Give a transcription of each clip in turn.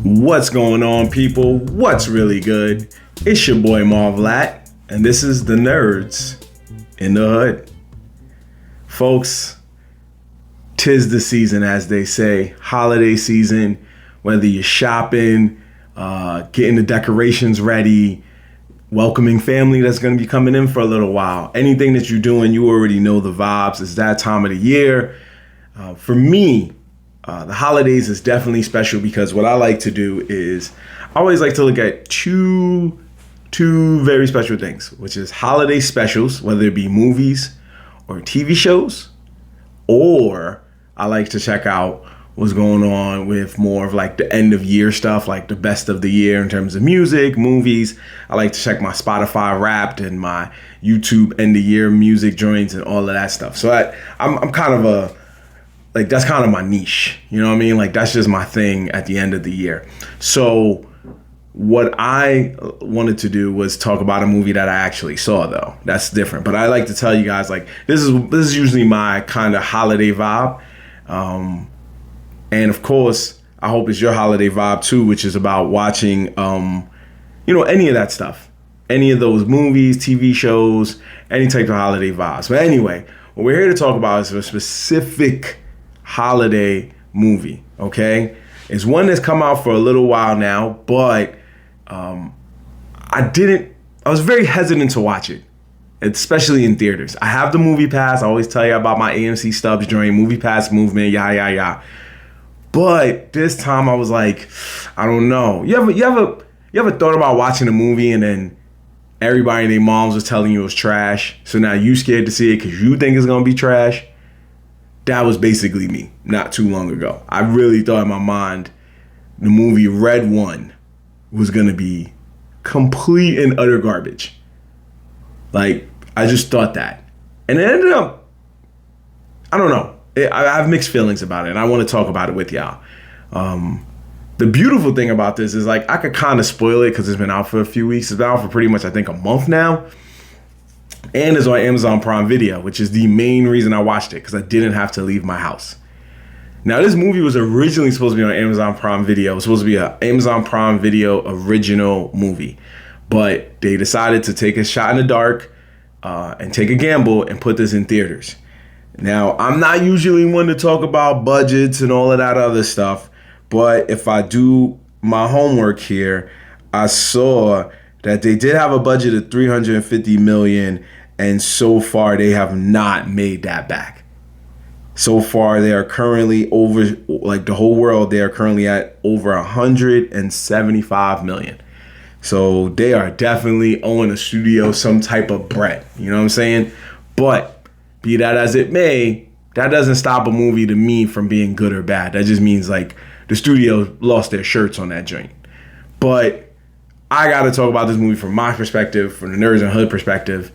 What's going on, people? What's really good? It's your boy Marvlat, and this is the Nerds in the Hood. Folks, 'tis the season, as they say, holiday season. Whether you're shopping, getting the decorations ready, welcoming family that's going to be coming in for a little while, anything that you're doing, you already know the vibes. It's that time of the year. For me, the holidays is definitely special because what I like to do is I always like to look at two very special things, which is holiday specials, whether it be movies or TV shows, or I like to check out what's going on with more of like the end of year stuff, like the best of the year in terms of music, movies. I like to check my Spotify Wrapped and my YouTube end of year music joints and all of that stuff. So I'm kind of that's kind of my niche, you know what I mean? Like that's just my thing at the end of the year. So what I wanted to do was talk about a movie that I actually saw, though. That's different. But I like to tell you guys, like, this is usually my kind of holiday vibe. And of course, I hope it's your holiday vibe too, which is about watching, any of that stuff. Any of those movies, TV shows, any type of holiday vibes. But anyway, what we're here to talk about is a specific holiday movie, okay? It's one that's come out for a little while now, but I was very hesitant to watch it, especially in theaters. I have the Movie Pass. I always tell you about my AMC Stubs joint, Movie Pass movement, yeah. But this time I was like, I don't know. You ever thought about watching a movie and then everybody and their moms was telling you it was trash, so now you scared to see it because you think it's gonna be trash? That was basically me not too long ago. I really thought in my mind the movie Red One was going to be complete and utter garbage. Like, I just thought that. And it ended up, I don't know. I have mixed feelings about it, and I want to talk about it with y'all. The beautiful thing about this is, like, I could kind of spoil it because it's been out for a few weeks. It's been out for pretty much, I think, a month now. And it's on Amazon Prime Video, which is the main reason I watched it, because I didn't have to leave my house. Now, this movie was originally supposed to be on Amazon Prime Video. It was supposed to be an Amazon Prime Video original movie. But they decided to take a shot in the dark and take a gamble and put this in theaters. Now, I'm not usually one to talk about budgets and all of that other stuff. But if I do my homework here, I saw that they did have a budget of $350 million, and so far they have not made that back. So far, they are currently over, like the whole world, they are currently at over $175 million. So they are definitely owing the studio some type of bread. You know what I'm saying? But be that as it may, that doesn't stop a movie to me from being good or bad. That just means like the studio lost their shirts on that joint. But I got to talk about this movie from my perspective, from the Nerds and Hood perspective.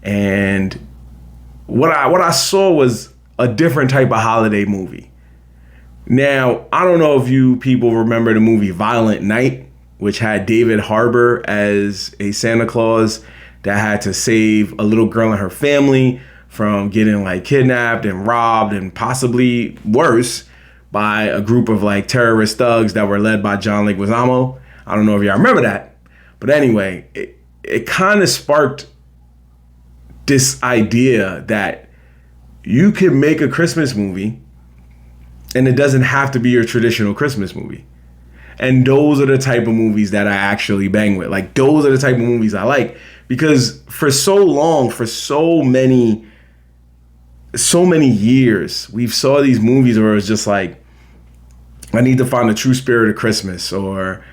And what I saw was a different type of holiday movie. Now, I don't know if you people remember the movie Violent Night, which had David Harbour as a Santa Claus that had to save a little girl and her family from getting like kidnapped and robbed and possibly worse by a group of like terrorist thugs that were led by John Leguizamo. I don't know if y'all remember that. But anyway, it kind of sparked this idea that you can make a Christmas movie and it doesn't have to be your traditional Christmas movie. And those are the type of movies that I actually bang with. Like, those are the type of movies I like. Because for so long, for so many years, we've saw these movies where it's just like, I need to find the true spirit of Christmas, or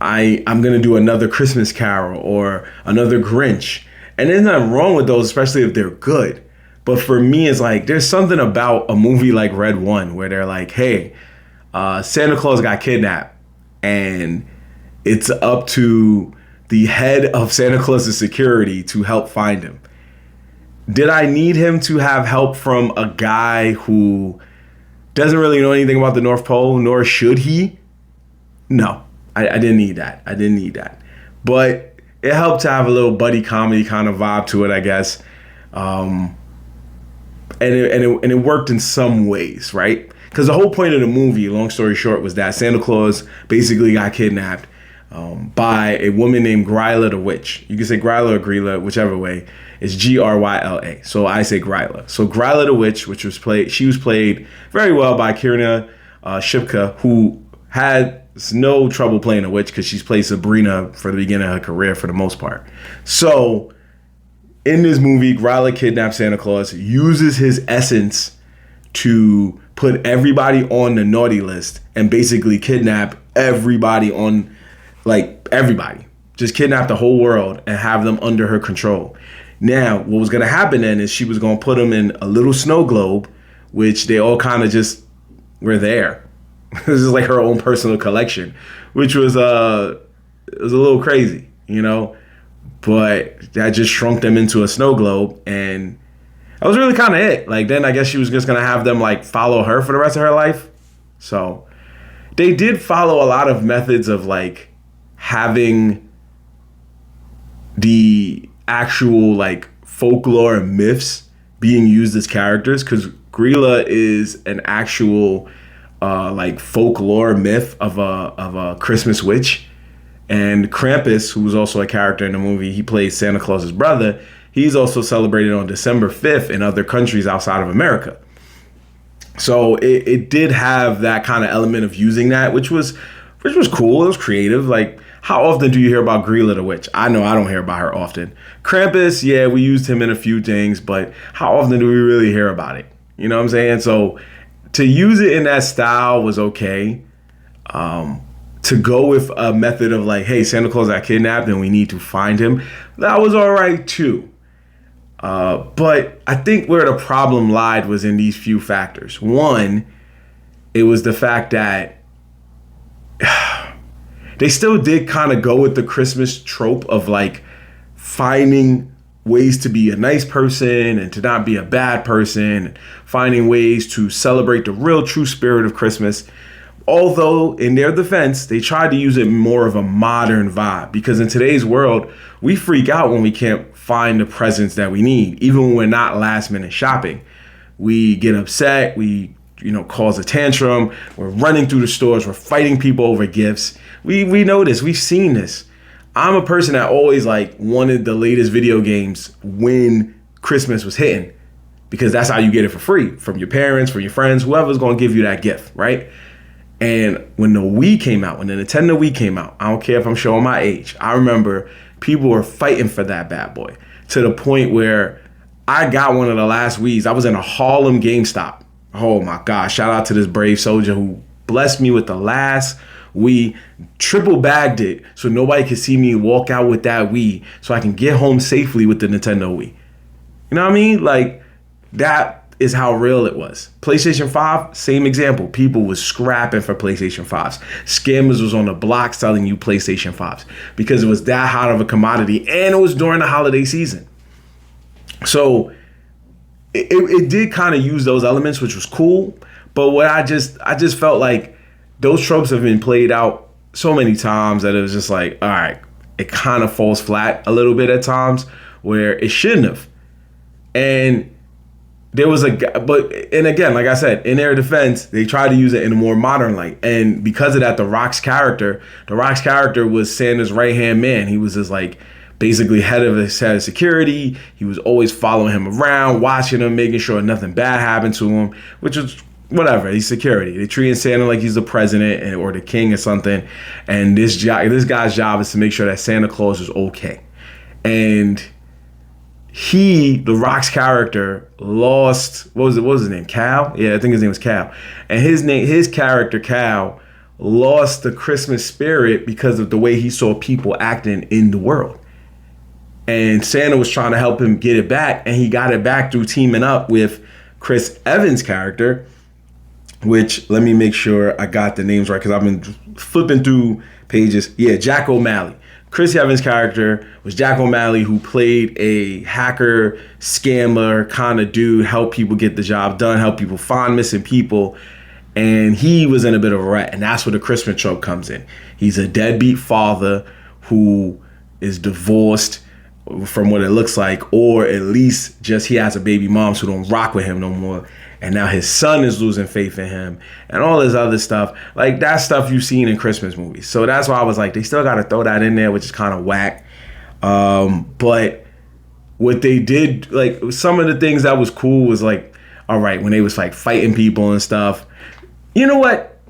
I'm going to do another Christmas Carol or another Grinch. And there's nothing wrong with those, especially if they're good. But for me, it's like, there's something about a movie like Red One where they're like, hey, Santa Claus got kidnapped and it's up to the head of Santa Claus's security to help find him. Did I need him to have help from a guy who doesn't really know anything about the North Pole, nor should he? No, I didn't need that. But it helped to have a little buddy comedy kind of vibe to it, I guess. And it worked in some ways, right? Because the whole point of the movie, long story short, was that Santa Claus basically got kidnapped by a woman named Gryla the Witch. You can say Gryla or Grilla, whichever way. It's Gryla. So I say Gryla. So Gryla the Witch, she was played very well by Kierna Shipka, who had no trouble playing a witch because she's played Sabrina for the beginning of her career for the most part. So in this movie, Gryla kidnaps Santa Claus, uses his essence to put everybody on the naughty list and basically kidnap everybody on, like, everybody. Just kidnap the whole world and have them under her control. Now, what was going to happen then is she was going to put them in a little snow globe, which they all kind of just were there. This is like her own personal collection, which was it was a little crazy, you know? But that just shrunk them into a snow globe, and that was really kind of it. Like, then I guess she was just going to have them, like, follow her for the rest of her life. So they did follow a lot of methods of, like, having the actual, like, folklore and myths being used as characters, because Grilla is an actual like folklore myth of a Christmas witch. And Krampus, who was also a character in the movie, he plays Santa Claus's brother. He's also celebrated on December 5th in other countries outside of America. So it did have that kind of element of using that, which was cool. It was creative. Like, how often do you hear about Grilla the Witch? I know I don't hear about her often. Krampus, yeah, we used him in a few things, but how often do we really hear about it? You know what I'm saying? So to use it in that style was okay. To go with a method of like, hey, Santa Claus got kidnapped and we need to find him, that was all right too. But I think where the problem lied was in these few factors. One, it was the fact that they still did kind of go with the Christmas trope of like finding ways to be a nice person and to not be a bad person, finding ways to celebrate the real true spirit of Christmas. Although in their defense, they tried to use it more of a modern vibe, because in today's world, we freak out when we can't find the presents that we need, even when we're not last minute shopping. We get upset, we cause a tantrum, we're running through the stores, we're fighting people over gifts. We know this, we've seen this. I'm a person that always like wanted the latest video games when Christmas was hitting, because that's how you get it for free from your parents, from your friends, whoever's going to give you that gift, right? And when the Wii came out, when the Nintendo Wii came out, I don't care if I'm showing my age, I remember people were fighting for that bad boy to the point where I got one of the last Wiis. I was in a Harlem GameStop. Oh my gosh, shout out to this brave soldier who blessed me with the last Wii, triple bagged it so nobody could see me walk out with that Wii so I can get home safely with the Nintendo Wii. You know what I mean? Like, that is how real it was. PlayStation 5, same example. People was scrapping for PlayStation 5s. Scammers was on the block selling you PlayStation 5s because it was that hot of a commodity, and it was during the holiday season. So it did kind of use those elements, which was cool. But what I just felt like those tropes have been played out so many times that it was just like, all right, it kind of falls flat a little bit at times where it shouldn't have. And there was and again, like I said, in their defense, they tried to use it in a more modern light. And because of that, The Rock's character was Santa's right-hand man. He was just like basically head of security. He was always following him around, watching him, making sure nothing bad happened to him, which was whatever. He's security. They treating Santa like he's the president or the king or something. And this guy's job is to make sure that Santa Claus is okay. And The Rock's character, lost, what was his name? Cal? Yeah, I think his name was Cal. And his character, Cal, lost the Christmas spirit because of the way he saw people acting in the world. And Santa was trying to help him get it back, and he got it back through teaming up with Chris Evans' character, which, let me make sure I got the names right because I've been flipping through pages. Yeah, Jack O'Malley. Chris Evans' character was Jack O'Malley, who played a hacker, scammer kind of dude, help people get the job done, help people find missing people. And he was in a bit of a rut, and that's where the Christmas trope comes in. He's a deadbeat father who is divorced from what it looks like, or at least just he has a baby mom who don't rock with him no more. And now his son is losing faith in him and all this other stuff. Like, that stuff you've seen in Christmas movies. So that's why I was like, they still got to throw that in there, which is kind of whack. But what they did, like, some of the things that was cool was like, all right, when they was like fighting people and stuff. You know what?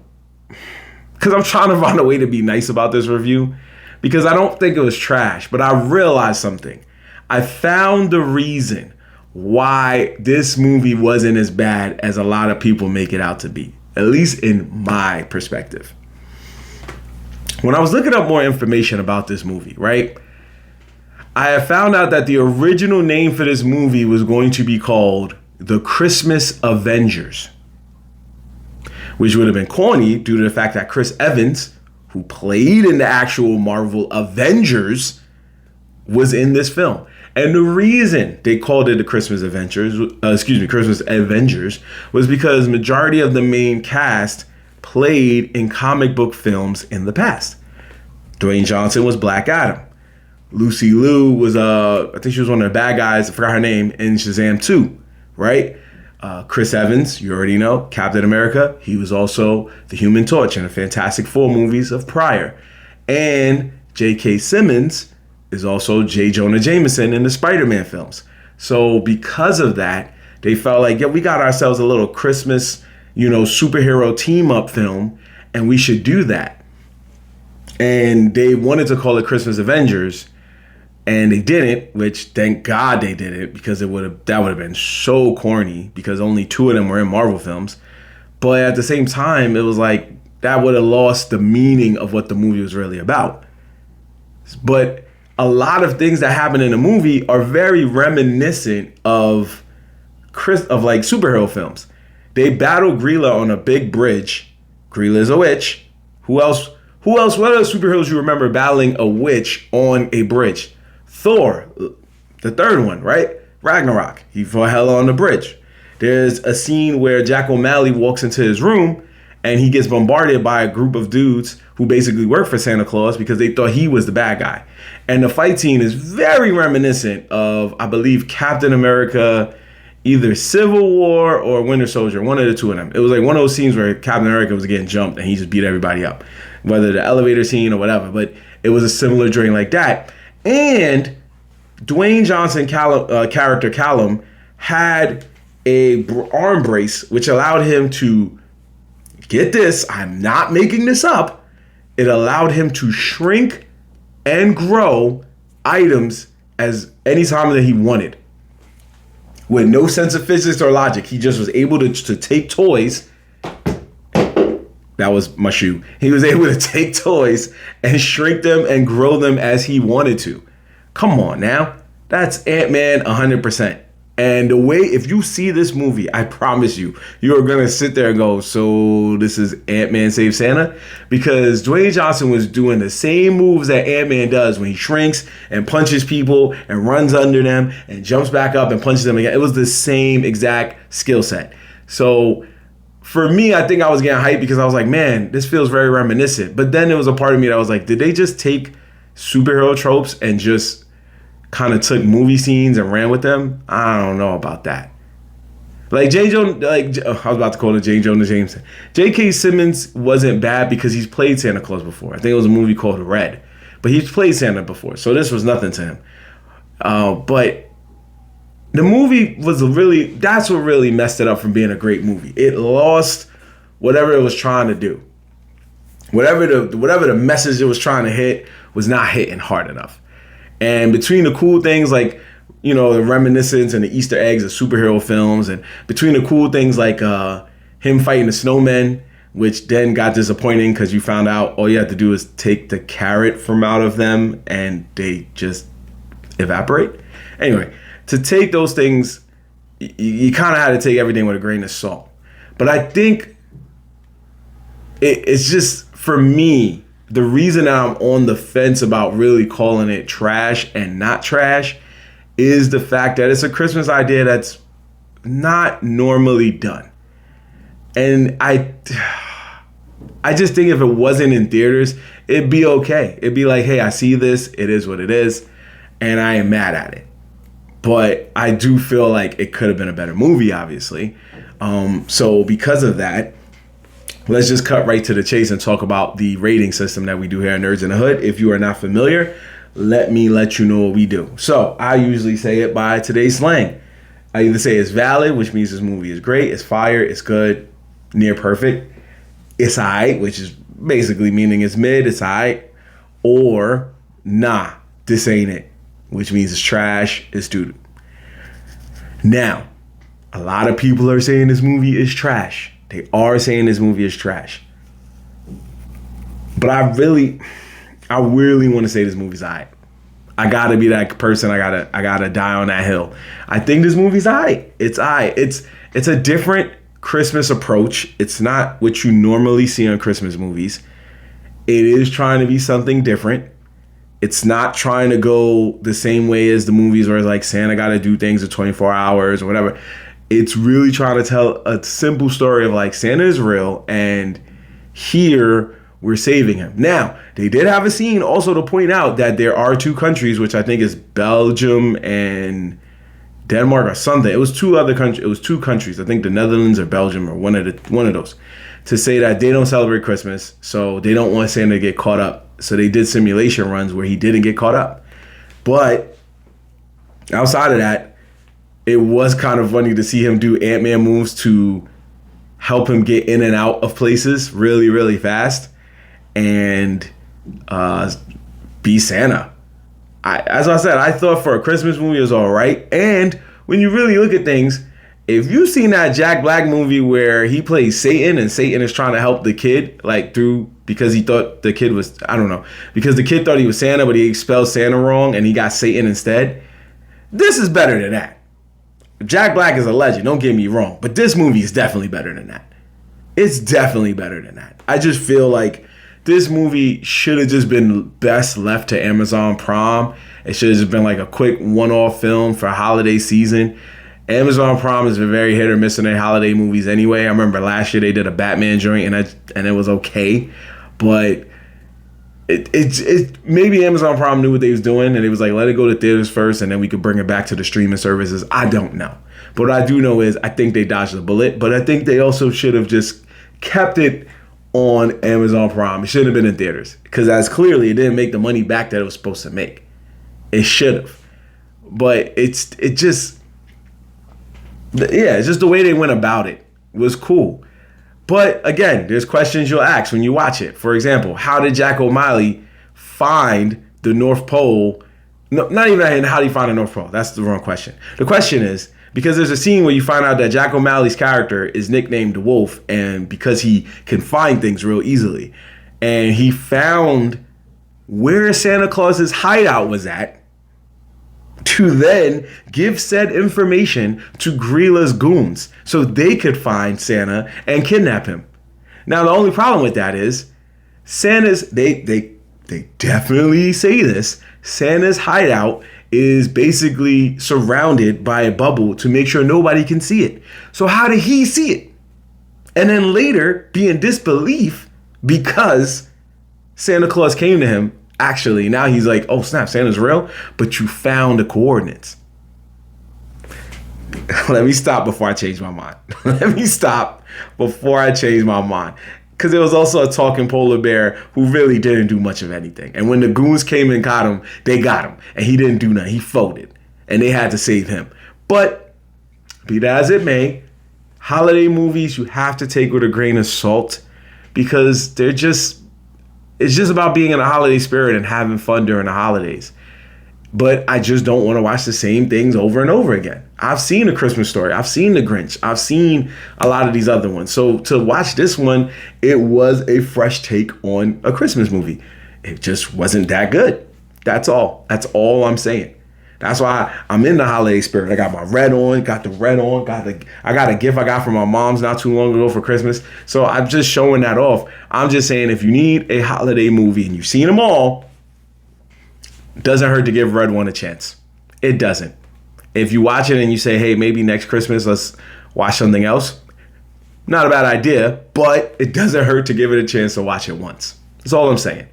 Because I'm trying to find a way to be nice about this review, because I don't think it was trash, but I realized something. I found the reason why this movie wasn't as bad as a lot of people make it out to be, at least in my perspective. When I was looking up more information about this movie, right, I have found out that the original name for this movie was going to be called The Christmas Avengers, which would have been corny due to the fact that Chris Evans, who played in the actual Marvel Avengers, was in this film. And the reason they called it the Christmas Avengers was because majority of the main cast played in comic book films in the past. Dwayne Johnson was Black Adam. Lucy Liu was, I think she was one of the bad guys, I forgot her name, in Shazam 2, right? Chris Evans, you already know, Captain America. He was also the Human Torch in the Fantastic Four movies of prior. And J.K. Simmons is also J. Jonah Jameson in the Spider-Man films. So because of that, they felt like, yeah, we got ourselves a little Christmas, superhero team-up film, and we should do that. And they wanted to call it Christmas Avengers, and they didn't, which thank God they did it, because that would have been so corny, because only 2 of them were in Marvel films. But at the same time, it was like that would have lost the meaning of what the movie was really about. But a lot of things that happen in the movie are very reminiscent of like superhero films. They battle Grilla on a big bridge. Grilla is a witch. Who else? What other superheroes you remember battling a witch on a bridge? Thor, the third one, right? Ragnarok. He fought Hela on the bridge. There's a scene where Jack O'Malley walks into his room and he gets bombarded by a group of dudes who basically work for Santa Claus because they thought he was the bad guy. And the fight scene is very reminiscent of, I believe, Captain America, either Civil War or Winter Soldier, one of the 2 of them. It was like one of those scenes where Captain America was getting jumped and he just beat everybody up, whether the elevator scene or whatever. But it was a similar dream like that. And Dwayne Johnson character Callum had a arm brace which allowed him to, get this, I'm not making this up, it allowed him to shrink and grow items as any time that he wanted. With no sense of physics or logic, he just was able to take toys. That was my shoe. He was able to take toys and shrink them and grow them as he wanted to. Come on now. That's Ant-Man 100%. And the way, if you see this movie, I promise you, you are going to sit there and go, so this is Ant-Man Saves Santa? Because Dwayne Johnson was doing the same moves that Ant-Man does when he shrinks and punches people and runs under them and jumps back up and punches them again. It was the same exact skill set. So for me, I think I was getting hyped because I was like, man, this feels very reminiscent. But then there was a part of me that was like, did they just take superhero tropes and just kind of took movie scenes and ran with them? I don't know about that. Like I was about to call it J. Jonah Jameson. J.K. Simmons wasn't bad because he's played Santa Claus before. I think it was a movie called Red, but he's played Santa before, so this was nothing to him. But the movie was that's what really messed it up from being a great movie. It lost whatever it was trying to do. Whatever the message it was trying to hit was not hitting hard enough. And between the cool things like, the reminiscence and the Easter eggs of superhero films, and between the cool things like him fighting the snowmen, which then got disappointing because you found out all you have to do is take the carrot from out of them and they just evaporate. Anyway, to take those things, you kind of had to take everything with a grain of salt. But I think it's just, for me, the reason I'm on the fence about really calling it trash and not trash is the fact that it's a Christmas idea that's not normally done. And I just think if it wasn't in theaters, it'd be okay. It'd be like, hey, I see this. It is what it is. And I am mad at it. But I do feel like it could have been a better movie, obviously. So because of that, let's just cut right to the chase and talk about the rating system that we do here at Nerds in the Hood. If you are not familiar, let me let you know what we do. So I usually say it by today's slang. I either say it's valid, which means this movie is great, it's fire, it's good, near perfect. It's alright, which is basically meaning it's mid, it's alright. Or, nah, this ain't it, which means it's trash, it's doo-doo. Now, a lot of people are saying this movie is trash. They are saying this movie is trash. But I really want to say this movie's alright. I gotta be that person. I gotta die on that hill. I think this movie's alright. It's alright. It's a different Christmas approach. It's not what you normally see on Christmas movies. It is trying to be something different. It's not trying to go the same way as the movies where it's like Santa gotta do things in 24 hours or whatever. It's really trying to tell a simple story of like Santa is real and here we're saving him. Now, they did have a scene also to point out that there are two countries, which I think is Belgium and Denmark or something. It was two other countries. It was two countries. I think the Netherlands or Belgium or one of those, to say that they don't celebrate Christmas, so they don't want Santa to get caught up. So they did simulation runs where he didn't get caught up. But outside of that, it was kind of funny to see him do Ant-Man moves to help him get in and out of places really, really fast and be Santa. As I said, I thought for a Christmas movie it was all right. And when you really look at things, if you've seen that Jack Black movie where he plays Satan and Satan is trying to help the kid, like because he thought the kid was, I don't know, because the kid thought he was Santa, but he expelled Santa wrong and he got Satan instead. This is better than that. Jack Black is a legend, don't get me wrong, but this movie is definitely better than that. It's definitely better than that. I just feel like this movie should have just been best left to Amazon Prime. It should have just been like a quick one-off film for holiday season. Amazon Prime has been very hit or miss in their holiday movies anyway. I remember last year they did a Batman joint and it was okay, but it maybe Amazon Prime knew what they was doing and it was like, let it go to theaters first and then we could bring it back to the streaming services. I don't know. But what I do know is I think they dodged the bullet, but I think they also should have just kept it on Amazon Prime. It shouldn't have been in theaters because as clearly it didn't make the money back that it was supposed to make. It should have. But it's just the way they went about it was cool. But again, there's questions you'll ask when you watch it. For example, how did Jack O'Malley find the North Pole? No, not even how did he find the North Pole? That's the wrong question. The question is, because there's a scene where you find out that Jack O'Malley's character is nicknamed the Wolf, and because he can find things real easily. And he found where Santa Claus's hideout was at to then give said information to Grila's goons so they could find Santa and kidnap him. Now, the only problem with that is Santa's, they definitely say this, Santa's hideout is basically surrounded by a bubble to make sure nobody can see it. So how did he see it? And then later be in disbelief because Santa Claus came to him. Actually, now he's like, oh snap, Santa's real, but you found the coordinates. Let me stop before I change my mind. Because there was also a talking polar bear who really didn't do much of anything. And when the goons came and got him, they got him. And he didn't do nothing. He folded. And they had to save him. But be that as it may, holiday movies you have to take with a grain of salt because it's just about being in a holiday spirit and having fun during the holidays. But I just don't want to watch the same things over and over again. I've seen A Christmas Story. I've seen The Grinch. I've seen a lot of these other ones. So to watch this one, it was a fresh take on a Christmas movie. It just wasn't that good. That's all. That's all I'm saying. That's why I'm in the holiday spirit. I got my red on, I got a gift I got from my mom's not too long ago for Christmas. So I'm just showing that off. I'm just saying if you need a holiday movie and you've seen them all, it doesn't hurt to give Red One a chance. It doesn't. If you watch it and you say, hey, maybe next Christmas, let's watch something else. Not a bad idea, but it doesn't hurt to give it a chance to watch it once. That's all I'm saying.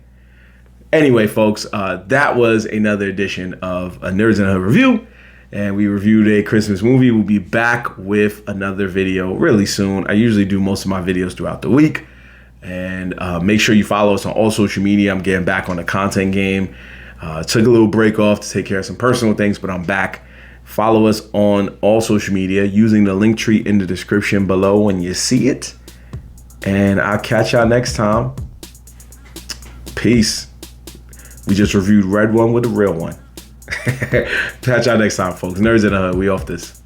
Anyway, folks, that was another edition of a Nerds in the Hood review. And we reviewed a Christmas movie. We'll be back with another video really soon. I usually do most of my videos throughout the week. And make sure you follow us on all social media. I'm getting back on the content game. Took a little break off to take care of some personal things, but I'm back. Follow us on all social media using the link tree in the description below when you see it. And I'll catch y'all next time. Peace. We just reviewed Red One with the real one. Catch y'all next time, folks. Nerds in the Hood. We off this.